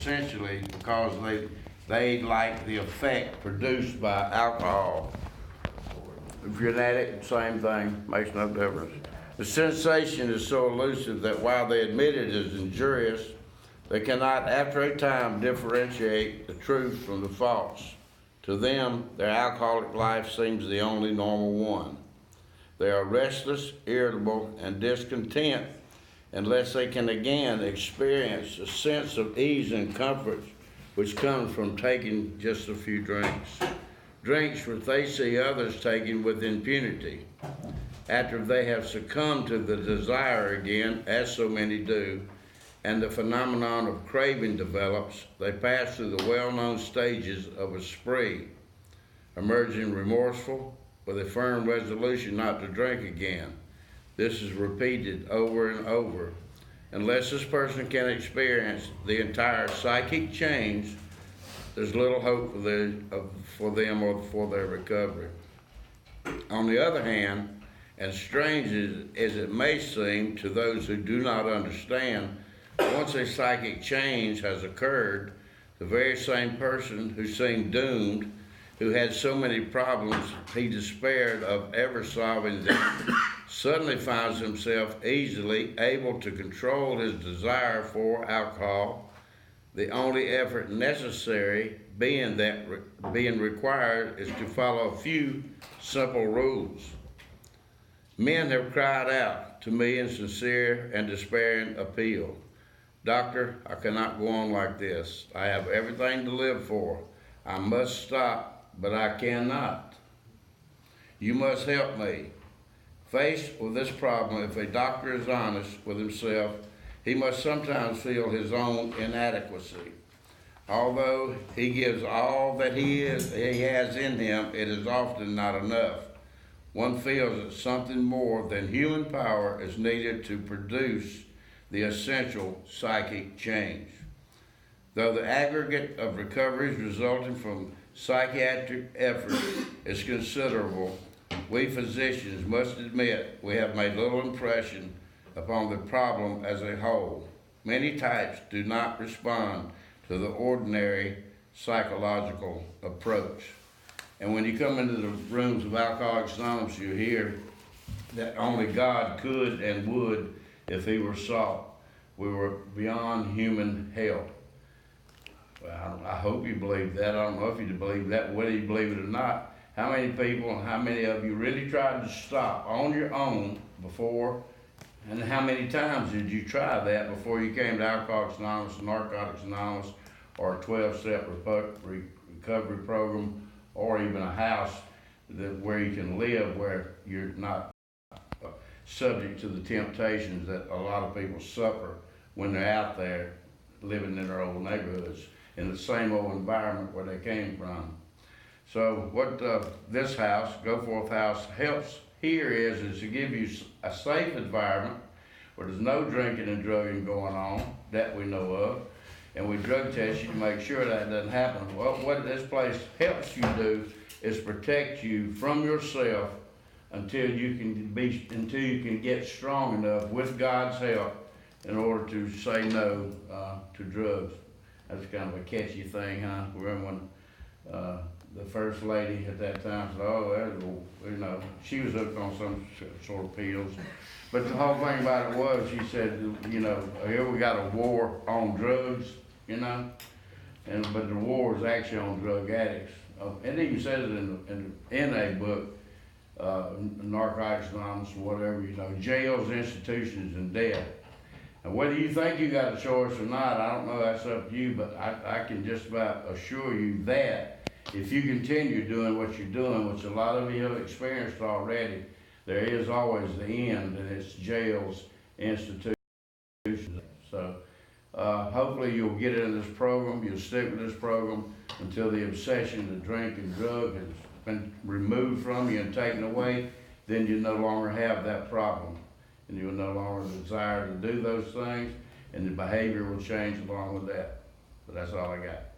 essentially because they like the effect produced by alcohol. If you're an addict, same thing, makes no difference. The sensation is so elusive that while they admit it is injurious, they cannot, after a time, differentiate the truth from the false. To them, their alcoholic life seems the only normal one. They are restless, irritable, and discontent unless they can again experience a sense of ease and comfort which comes from taking just a few drinks. Drinks which they see others taking with impunity. After they have succumbed to the desire again, as so many do, and the phenomenon of craving develops, they pass through the well-known stages of a spree, emerging remorseful, with a firm resolution not to drink again. This is repeated over and over. Unless this person can experience the entire psychic change, there's little hope for them or for their recovery. On the other hand, as strange as it may seem to those who do not understand, once a psychic change has occurred, the very same person who seemed doomed, who had so many problems he despaired of ever solving them, suddenly finds himself easily able to control his desire for alcohol, the only effort necessary being required is to follow a few simple rules. Men have cried out to me in sincere and despairing appeal, "Doctor, I cannot go on like this. I have everything to live for. I must stop, but I cannot. You must help me." Faced with this problem, if a doctor is honest with himself, he must sometimes feel his own inadequacy. Although he gives all that he has in him, it is often not enough. One feels that something more than human power is needed to produce the essential psychic change. Though the aggregate of recoveries resulting from psychiatric effort is considerable, we physicians must admit we have made little impression upon the problem as a whole. Many types do not respond to the ordinary psychological approach. And when you come into the rooms of Alcoholics Anonymous, you hear that only God could and would if he were sought. We were beyond human help. Well, I hope you believe that. I don't know if you believe that, whether you believe it or not. How many people and how many of you really tried to stop on your own before? And how many times did you try that before you came to Alcoholics Anonymous, Narcotics Anonymous, or a 12-step recovery program, or even a house where you can live, where you're not subject to the temptations that a lot of people suffer when they're out there living in their old neighborhoods, in the same old environment where they came from. So what this house, Goforth House, helps here is to give you a safe environment where there's no drinking and drugging going on that we know of, and we drug test you to make sure that doesn't happen. Well, what this place helps you do is protect you from yourself until you can get strong enough with God's help in order to say no to drugs. That's kind of a catchy thing, huh? Remember when the first lady at that time said, "Oh, you know," she was hooked on some sort of pills. But the whole thing about it was, she said, you know, here we got a war on drugs, you know, but the war is actually on drug addicts. It even says it in a book, Narcotics Anonymous or whatever, you know, jails, institutions, and death. And whether you think you got a choice or not, I don't know, that's up to you, but I can just about assure you that if you continue doing what you're doing, which a lot of you have experienced already, there is always the end, and it's jails, institutions. So hopefully you'll get into this program, you'll stick with this program until the obsession to drink and drug has been removed from you and taken away. Then you no longer have that problem, and you will no longer desire to do those things, and the behavior will change along with that. But that's all I got.